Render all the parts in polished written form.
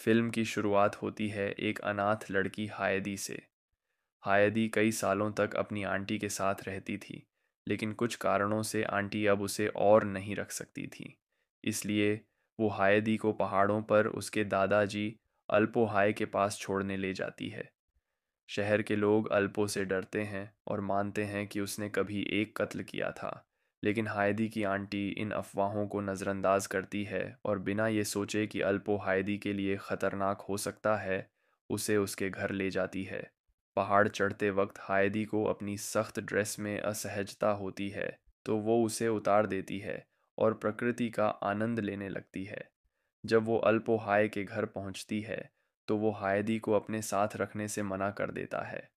Film की शुरुआत होती है एक अनाथ लड़की हायदी से। हायदी कई सालों तक अपनी आंटी के साथ रहती थी, लेकिन कुछ कारणों से आंटी अब उसे और नहीं रख सकती थी। इसलिए वो हायदी को पहाड़ों पर उसके दादाजी अल्पोहाय के पास छोड़ने ले जाती है। शहर के लोग अल्पो से डरते हैं और मानते हैं कि उसने कभी एक कत्ल किया था, लेकिन हायदी की आंटी इन अफवाहों को नज़रअंदाज करती है और बिना ये सोचे कि अल्पो हायदी के लिए ख़तरनाक हो सकता है, उसे उसके घर ले जाती है। पहाड़ चढ़ते वक्त हायदी को अपनी सख्त ड्रेस में असहजता होती है, तो वो उसे उतार देती है और प्रकृति का आनंद लेने लगती है। जब वो अल्पोहाय के घर पहुंचती है, तो वो हायदी को अपने साथ रखने से मना कर देता है।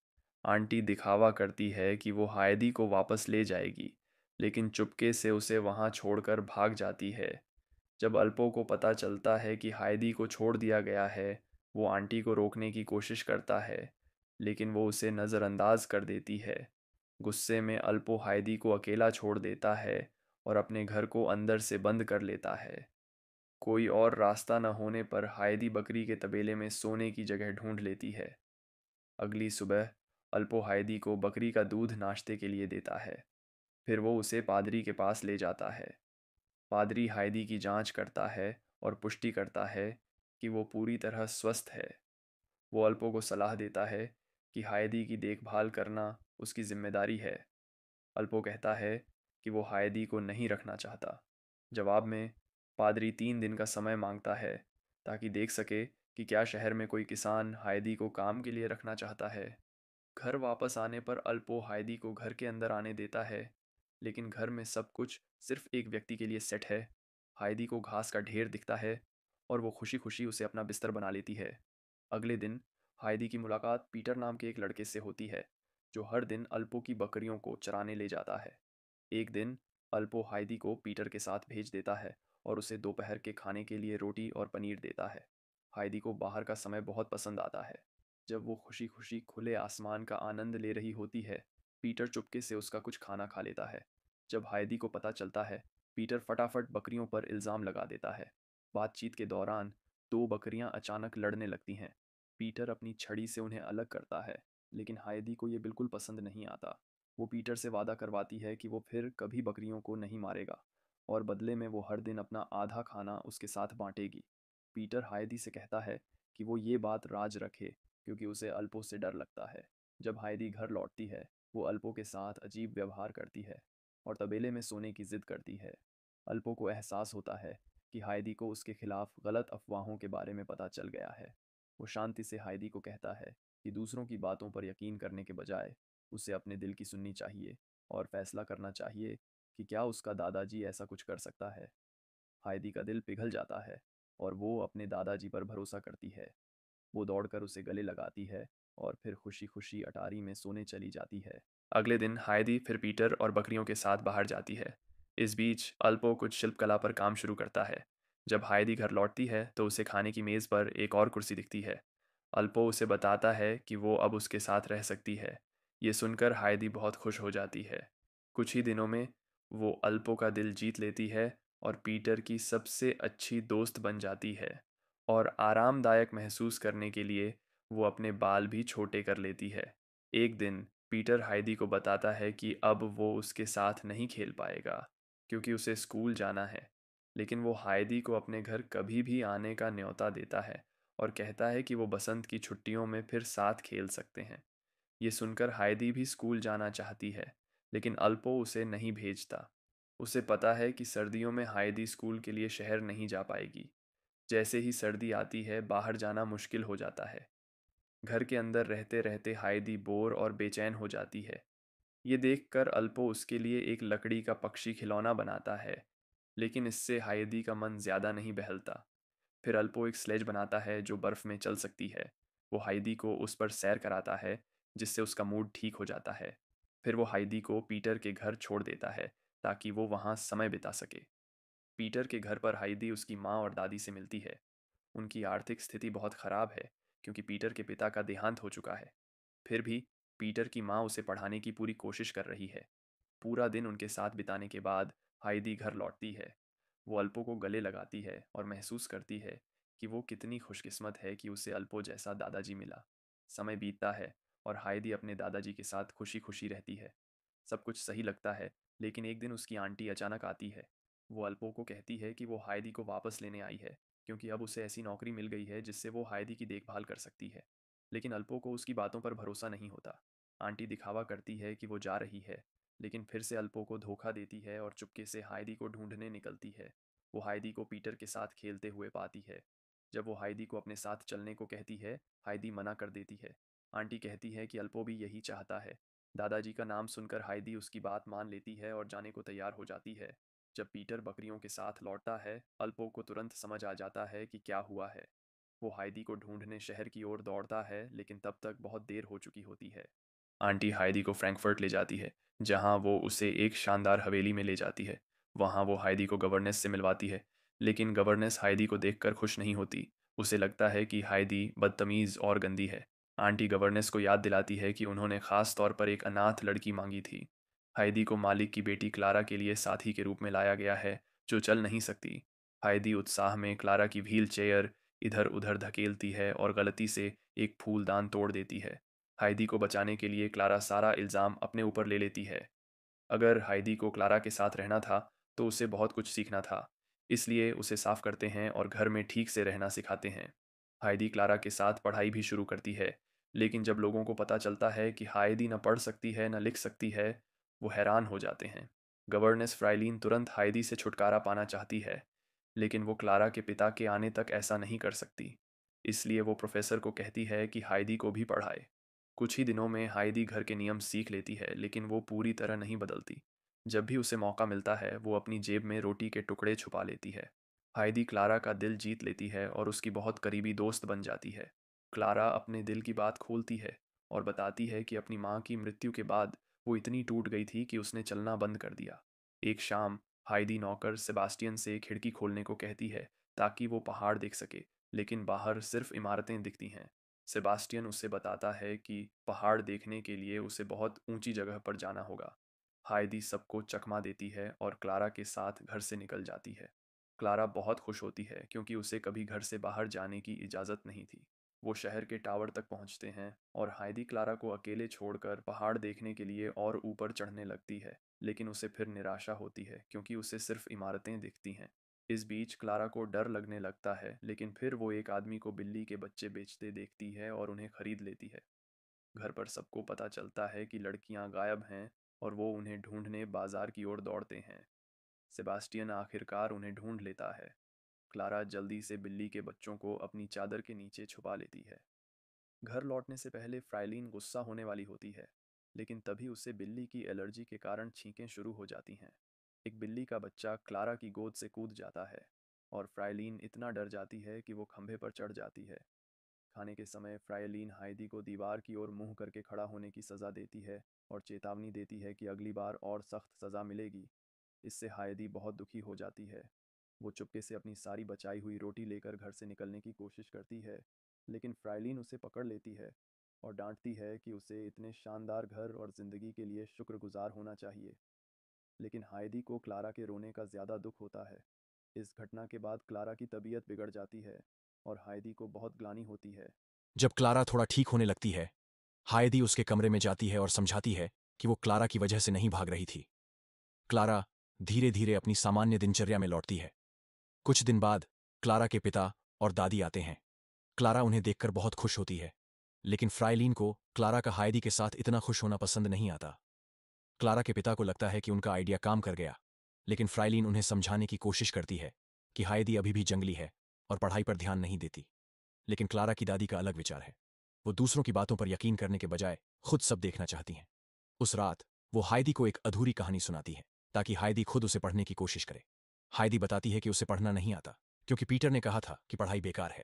आंटी दिखावा करती है कि वो हायदी को वापस ले जाएगी, लेकिन चुपके से उसे वहां छोड़कर भाग जाती है। जब अल्पो को पता चलता है कि हायदी को छोड़ दिया गया है, वो आंटी को रोकने की कोशिश करता है, लेकिन वो उसे नज़रअंदाज कर देती है। गुस्से में अल्पो हायदी को अकेला छोड़ देता है और अपने घर को अंदर से बंद कर लेता है। कोई और रास्ता न होने पर हायदी बकरी के तबेले में सोने की जगह ढूंढ लेती है। अगली सुबह अल्पो हायदी को बकरी का दूध नाश्ते के लिए देता है। फिर वो उसे पादरी के पास ले जाता है। पादरी हायदी की जांच करता है और पुष्टि करता है कि वो पूरी तरह स्वस्थ है। वो अल्पो को सलाह देता है कि हायदी की देखभाल करना उसकी जिम्मेदारी है। अल्पो कहता है कि वो हायदी को नहीं रखना चाहता। जवाब में पादरी 3 दिन का समय मांगता है, ताकि देख सके कि क्या शहर में कोई किसान हायदी को काम के लिए रखना चाहता है। घर वापस आने पर अल्पो हायदी को घर के अंदर आने देता है, लेकिन घर में सब कुछ सिर्फ एक व्यक्ति के लिए सेट है। हायदी को घास का ढेर दिखता है और वो खुशी खुशी उसे अपना बिस्तर बना लेती है। अगले दिन हायदी की मुलाकात पीटर नाम के एक लड़के से होती है, जो हर दिन अल्पो की बकरियों को चराने ले जाता है। एक दिन अल्पो हायदी को पीटर के साथ भेज देता है और उसे दोपहर के खाने के लिए रोटी और पनीर देता है। हायदी को बाहर का समय बहुत पसंद आता है। जब वो खुशी खुशी खुले आसमान का आनंद ले रही होती है, पीटर चुपके से उसका कुछ खाना खा लेता है। जब हायदी को पता चलता है, पीटर फटाफट बकरियों पर इल्ज़ाम लगा देता है। बातचीत के दौरान दो बकरियां अचानक लड़ने लगती हैं। पीटर अपनी छड़ी से उन्हें अलग करता है, लेकिन हायदी को ये बिल्कुल पसंद नहीं आता। वो पीटर से वादा करवाती है कि वो फिर कभी बकरियों को नहीं मारेगा और बदले में वो हर दिन अपना आधा खाना उसके साथ बांटेगी। पीटर हायदी से कहता है कि वो ये बात राज रखे, क्योंकि उसे अल्पो से डर लगता है। जब हायदी घर लौटती है, वो अल्पो के साथ अजीब व्यवहार करती है और तबेले में सोने की जिद करती है। अल्पो को एहसास होता है कि हायदी को उसके खिलाफ गलत अफवाहों के बारे में पता चल गया है। वो शांति से हायदी को कहता है कि दूसरों की बातों पर यकीन करने के बजाय उसे अपने दिल की सुननी चाहिए और फैसला करना चाहिए कि क्या उसका दादाजी ऐसा कुछ कर सकता है। हायदी का दिल पिघल जाता है और वो अपने दादाजी पर भरोसा करती है। वो दौड़कर उसे गले लगाती है और फिर खुशी खुशी अटारी में सोने चली जाती है। अगले दिन हायदी फिर पीटर और बकरियों के साथ बाहर जाती है। इस बीच अल्पो कुछ शिल्पकला पर काम शुरू करता है। जब हायदी घर लौटती है, तो उसे खाने की मेज़ पर एक और कुर्सी दिखती है। अल्पो उसे बताता है कि वो अब उसके साथ रह सकती है। ये सुनकर हायदी बहुत खुश हो जाती है। कुछ ही दिनों में वो अल्पो का दिल जीत लेती है और पीटर की सबसे अच्छी दोस्त बन जाती है। और आरामदायक महसूस करने के लिए वो अपने बाल भी छोटे कर लेती है। एक दिन पीटर हाइदी को बताता है कि अब वो उसके साथ नहीं खेल पाएगा, क्योंकि उसे स्कूल जाना है। लेकिन वो हाइदी को अपने घर कभी भी आने का न्योता देता है और कहता है कि वो बसंत की छुट्टियों में फिर साथ खेल सकते हैं। ये सुनकर हाइदी भी स्कूल जाना चाहती है, लेकिन अल्पो उसे नहीं भेजता। उसे पता है कि सर्दियों में हाइदी स्कूल के लिए शहर नहीं जा पाएगी। जैसे ही सर्दी आती है, बाहर जाना मुश्किल हो जाता है। घर के अंदर रहते रहते हाइदी बोर और बेचैन हो जाती है। ये देखकर अल्पो उसके लिए एक लकड़ी का पक्षी खिलौना बनाता है, लेकिन इससे हाइदी का मन ज्यादा नहीं बहलता। फिर अल्पो एक स्लेज बनाता है जो बर्फ में चल सकती है। वो हाइदी को उस पर सैर कराता है, जिससे उसका मूड ठीक हो जाता है। फिर वो हाइदी को पीटर के घर छोड़ देता है, ताकि वो वहाँ समय बिता सके। पीटर के घर पर हाइदी उसकी माँ और दादी से मिलती है। उनकी आर्थिक स्थिति बहुत खराब है, क्योंकि पीटर के पिता का देहांत हो चुका है। फिर भी पीटर की माँ उसे पढ़ाने की पूरी कोशिश कर रही है। पूरा दिन उनके साथ बिताने के बाद हाइदी घर लौटती है। वो अल्पो को गले लगाती है और महसूस करती है कि वो कितनी खुशकिस्मत है कि उसे अल्पो जैसा दादाजी मिला। समय बीतता है और हाइदी अपने दादाजी के साथ खुशी खुशी रहती है। सब कुछ सही लगता है, लेकिन एक दिन उसकी आंटी अचानक आती है। वो अल्पो को कहती है कि वो हाइदी को वापस लेने आई है, क्योंकि अब उसे ऐसी नौकरी मिल गई है जिससे वो हाइदी की देखभाल कर सकती है। लेकिन अल्पो को उसकी बातों पर भरोसा नहीं होता। आंटी दिखावा करती है कि वो जा रही है, लेकिन फिर से अल्पो को धोखा देती है और चुपके से हाइदी को ढूंढने निकलती है। वो हाइदी को पीटर के साथ खेलते हुए पाती है। जब वो हाइदी को अपने साथ चलने को कहती है, हाइदी मना कर देती है। आंटी कहती है कि अल्पो भी यही चाहता है। दादाजी का नाम सुनकर हाइदी उसकी बात मान लेती है और जाने को तैयार हो जाती है। जब पीटर बकरियों के साथ लौटता है, अल्पो को तुरंत समझ आ जाता है कि क्या हुआ है। वो हाइदी को ढूंढने शहर की ओर दौड़ता है, लेकिन तब तक बहुत देर हो चुकी होती है। आंटी हाइदी को फ्रैंकफर्ट ले जाती है, जहां वो उसे एक शानदार हवेली में ले जाती है। वहां वो हाइदी को गवर्नेस से मिलवाती है, लेकिन गवर्नेस हाइदी को देखकर खुश नहीं होती। उसे लगता है कि हाइदी बदतमीज़ और गंदी है। आंटी गवर्नेस को याद दिलाती है कि उन्होंने खास तौर पर एक अनाथ लड़की मांगी थी। हाइदी को मालिक की बेटी क्लारा के लिए साथी के रूप में लाया गया है, जो चल नहीं सकती। हाइदी उत्साह में क्लारा की व्हील चेयर इधर उधर धकेलती है और गलती से एक फूलदान तोड़ देती है। हाइदी को बचाने के लिए क्लारा सारा इल्ज़ाम अपने ऊपर ले लेती है। अगर हाइदी को क्लारा के साथ रहना था, तो उसे बहुत कुछ सीखना था। इसलिए उसे साफ करते हैं और घर में ठीक से रहना सिखाते हैं। हाइदी क्लारा के साथ पढ़ाई भी शुरू करती है, लेकिन जब लोगों को पता चलता है कि हाइदी न पढ़ सकती है न लिख सकती है, वो हैरान हो जाते हैं। गवर्नेस फ्राइलीन तुरंत हाइदी से छुटकारा पाना चाहती है, लेकिन वो क्लारा के पिता के आने तक ऐसा नहीं कर सकती। इसलिए वो प्रोफेसर को कहती है कि हाइदी को भी पढ़ाए। कुछ ही दिनों में हाइदी घर के नियम सीख लेती है, लेकिन वो पूरी तरह नहीं बदलती। जब भी उसे मौका मिलता है, वो अपनी जेब में रोटी के टुकड़े छुपा लेती है। हाइदी क्लारा का दिल जीत लेती है और उसकी बहुत करीबी दोस्त बन जाती है। क्लारा अपने दिल की बात खोलती है और बताती है कि अपनी माँ की मृत्यु के बाद वो इतनी टूट गई थी कि उसने चलना बंद कर दिया। एक शाम हाइदी नौकर सेबास्टियन से खिड़की खोलने को कहती है, ताकि वो पहाड़ देख सके, लेकिन बाहर सिर्फ इमारतें दिखती हैं। सेबास्टियन उसे बताता है कि पहाड़ देखने के लिए उसे बहुत ऊंची जगह पर जाना होगा। हाइदी सबको चकमा देती है और क्लारा के साथ घर से निकल जाती है। क्लारा बहुत खुश होती है, क्योंकि उसे कभी घर से बाहर जाने की इजाज़त नहीं थी। वो शहर के टावर तक पहुंचते हैं और हाइदी क्लारा को अकेले छोड़कर पहाड़ देखने के लिए और ऊपर चढ़ने लगती है, लेकिन उसे फिर निराशा होती है, क्योंकि उसे सिर्फ इमारतें दिखती हैं। इस बीच क्लारा को डर लगने लगता है, लेकिन फिर वो एक आदमी को बिल्ली के बच्चे बेचते देखती है और उन्हें खरीद लेती है। घर पर सबको पता चलता है कि लड़कियां गायब हैं और वो उन्हें ढूंढने बाजार की ओर दौड़ते हैं। सेबास्टियन आखिरकार उन्हें ढूंढ लेता है। क्लारा जल्दी से बिल्ली के बच्चों को अपनी चादर के नीचे छुपा लेती है। घर लौटने से पहले फ्राइलीन गुस्सा होने वाली होती है, लेकिन तभी उसे बिल्ली की एलर्जी के कारण छींकें शुरू हो जाती हैं। एक बिल्ली का बच्चा क्लारा की गोद से कूद जाता है और फ्राइलीन इतना डर जाती है कि वो खंभे पर चढ़ जाती है। खाने के समय फ्राइलीन हाइदी को दीवार की ओर मुंह करके खड़ा होने की सज़ा देती है और चेतावनी देती है कि अगली बार और सख्त सज़ा मिलेगी। इससे हाइदी बहुत दुखी हो जाती है। वो चुपके से अपनी सारी बचाई हुई रोटी लेकर घर से निकलने की कोशिश करती है, लेकिन फ्राइलीन उसे पकड़ लेती है और डांटती है कि उसे इतने शानदार घर और ज़िंदगी के लिए शुक्रगुजार होना चाहिए। लेकिन हाइदी को क्लारा के रोने का ज़्यादा दुख होता है। इस घटना के बाद क्लारा की तबीयत बिगड़ जाती है और हाइदी को बहुत ग्लानि होती है। जब क्लारा थोड़ा ठीक होने लगती है, हाइदी उसके कमरे में जाती है और समझाती है कि वो क्लारा की वजह से नहीं भाग रही थी। क्लारा धीरे धीरे अपनी सामान्य दिनचर्या में लौटती है। कुछ दिन बाद क्लारा के पिता और दादी आते हैं। क्लारा उन्हें देखकर बहुत खुश होती है, लेकिन फ्राइलीन को क्लारा का हाइदी के साथ इतना खुश होना पसंद नहीं आता। क्लारा के पिता को लगता है कि उनका आइडिया काम कर गया, लेकिन फ्राइलीन उन्हें समझाने की कोशिश करती है कि हाइदी अभी भी जंगली है और पढ़ाई पर ध्यान नहीं देती। लेकिन क्लारा की दादी का अलग विचार है। वो दूसरों की बातों पर यकीन करने के बजाय खुद सब देखना चाहती हैं। उस रात वो हाइदी को एक अधूरी कहानी सुनाती है, ताकि हाइदी खुद उसे पढ़ने की कोशिश करे। हाइदी बताती है कि उसे पढ़ना नहीं आता, क्योंकि पीटर ने कहा था कि पढ़ाई बेकार है।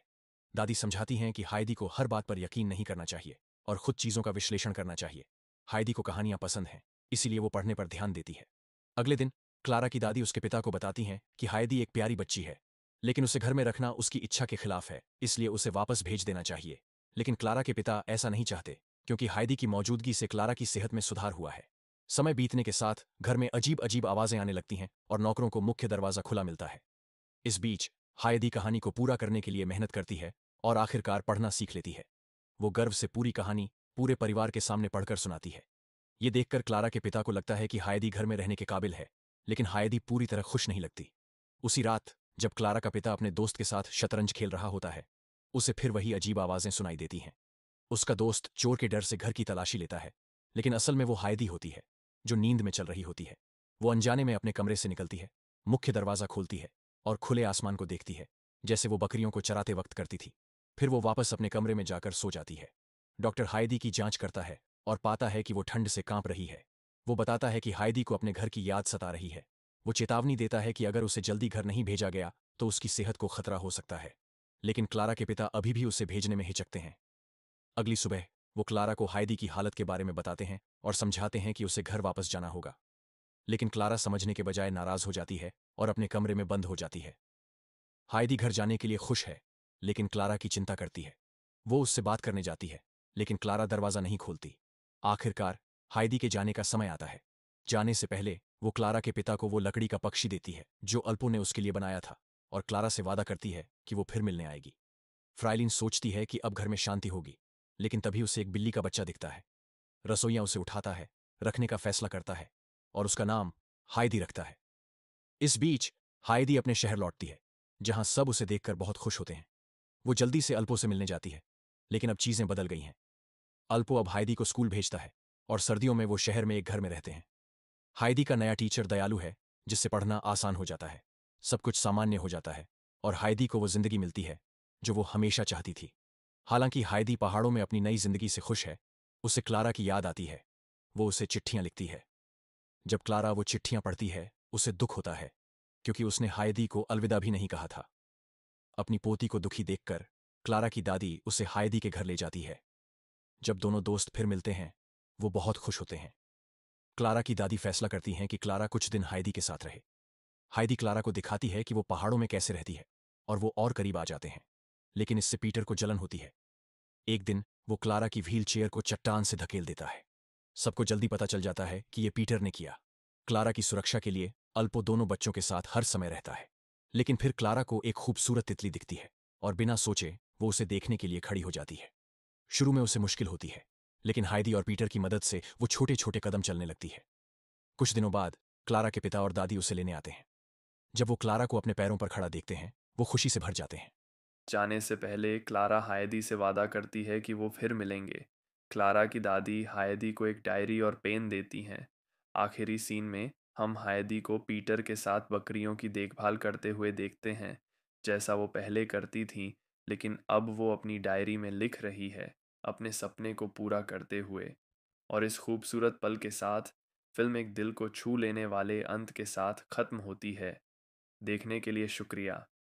दादी समझाती हैं कि हाइदी को हर बात पर यकीन नहीं करना चाहिए और खुद चीजों का विश्लेषण करना चाहिए। हाइदी को कहानियां पसंद हैं, इसीलिए वो पढ़ने पर ध्यान देती है। अगले दिन क्लारा की दादी उसके पिता को बताती हैं कि हाइदी एक प्यारी बच्ची है, लेकिन उसे घर में रखना उसकी इच्छा के खिलाफ है, इसलिए उसे वापस भेज देना चाहिए। लेकिन क्लारा के पिता ऐसा नहीं चाहते, क्योंकि हाइदी की मौजूदगी से क्लारा की सेहत में सुधार हुआ है। समय बीतने के साथ घर में अजीब अजीब आवाजें आने लगती हैं और नौकरों को मुख्य दरवाजा खुला मिलता है। इस बीच हायदी कहानी को पूरा करने के लिए मेहनत करती है और आखिरकार पढ़ना सीख लेती है। वो गर्व से पूरी कहानी पूरे परिवार के सामने पढ़कर सुनाती है। ये देखकर क्लारा के पिता को लगता है कि हायदी घर में रहने के काबिल है, लेकिन हायदी पूरी तरह खुश नहीं लगती। उसी रात जब क्लारा का पिता अपने दोस्त के साथ शतरंज खेल रहा होता है, उसे फिर वही अजीब आवाजें सुनाई देती हैं। उसका दोस्त चोर के डर से घर की तलाशी लेता है, लेकिन असल में वो हायदी होती है, जो नींद में चल रही होती है। वो अनजाने में अपने कमरे से निकलती है, मुख्य दरवाजा खोलती है और खुले आसमान को देखती है, जैसे वो बकरियों को चराते वक्त करती थी। फिर वो वापस अपने कमरे में जाकर सो जाती है। डॉक्टर हायदी की जांच करता है और पाता है कि वो ठंड से कांप रही है। वो बताता है कि हायदी को अपने घर की याद सता रही है। वो चेतावनी देता है कि अगर उसे जल्दी घर नहीं भेजा गया तो उसकी सेहत को खतरा हो सकता है। लेकिन क्लारा के पिता अभी भी उसे भेजने में हिचकते हैं। अगली सुबह वो क्लारा को हायदी की हालत के बारे में बताते हैं और समझाते हैं कि उसे घर वापस जाना होगा। लेकिन क्लारा समझने के बजाय नाराज हो जाती है और अपने कमरे में बंद हो जाती है। हायदी घर जाने के लिए खुश है, लेकिन क्लारा की चिंता करती है। वो उससे बात करने जाती है, लेकिन क्लारा दरवाजा नहीं खोलती। आखिरकार हायदी के जाने का समय आता है। जाने से पहले वो क्लारा के पिता को वो लकड़ी का पक्षी देती है जो अल्पो ने उसके लिए बनाया था, और क्लारा से वादा करती है कि वो फिर मिलने आएगी। फ्राइलिन सोचती है कि अब घर में शांति होगी, लेकिन तभी उसे एक बिल्ली का बच्चा दिखता है। रसोइया उसे उठाता है, रखने का फैसला करता है और उसका नाम हायदी रखता है। इस बीच हायदी अपने शहर लौटती है, जहां सब उसे देखकर बहुत खुश होते हैं। वो जल्दी से अल्पो से मिलने जाती है, लेकिन अब चीजें बदल गई हैं। अल्पो अब हायदी को स्कूल भेजता है और सर्दियों में वो शहर में एक घर में रहते हैं। हायदी का नया टीचर दयालु है, जिससे पढ़ना आसान हो जाता है। सब कुछ सामान्य हो जाता है और हायदी को वो जिंदगी मिलती है जो वो हमेशा चाहती थी। हालांकि हायदी पहाड़ों में अपनी नई जिंदगी से खुश है, उसे क्लारा की याद आती है। वो उसे चिट्ठियां लिखती है। जब क्लारा वो चिट्ठियां पढ़ती है, उसे दुख होता है, क्योंकि उसने हायदी को अलविदा भी नहीं कहा था। अपनी पोती को दुखी देखकर क्लारा की दादी उसे हायदी के घर ले जाती है। जब दोनों दोस्त फिर मिलते हैं, वो बहुत खुश होते हैं। क्लारा की दादी फैसला करती हैं कि क्लारा कुछ दिन हायदी के साथ रहे। हायदी क्लारा को दिखाती है कि वो पहाड़ों में कैसे रहती है, और वो और करीब आ जाते हैं। लेकिन इससे पीटर को जलन होती है। एक दिन वो क्लारा की व्हील चेयर को चट्टान से धकेल देता है। सबको जल्दी पता चल जाता है कि ये पीटर ने किया। क्लारा की सुरक्षा के लिए अल्पो दोनों बच्चों के साथ हर समय रहता है। लेकिन फिर क्लारा को एक खूबसूरत तितली दिखती है, और बिना सोचे वो उसे देखने के लिए खड़ी हो जाती है। शुरू में उसे मुश्किल होती है, लेकिन हायदी और पीटर की मदद से वो छोटे छोटे कदम चलने लगती है। कुछ दिनों बाद क्लारा के पिता और दादी उसे लेने आते हैं। जब वो क्लारा को अपने पैरों पर खड़ा देखते हैं, वो खुशी से भर जाते हैं। जाने से पहले क्लारा हायदी से वादा करती है कि वो फिर मिलेंगे। क्लारा की दादी हायदी को एक डायरी और पेन देती हैं। आखिरी सीन में हम हायदी को पीटर के साथ बकरियों की देखभाल करते हुए देखते हैं, जैसा वो पहले करती थी, लेकिन अब वो अपनी डायरी में लिख रही है, अपने सपने को पूरा करते हुए। और इस खूबसूरत पल के साथ फिल्म एक दिल को छू लेने वाले अंत के साथ खत्म होती है। देखने के लिए शुक्रिया।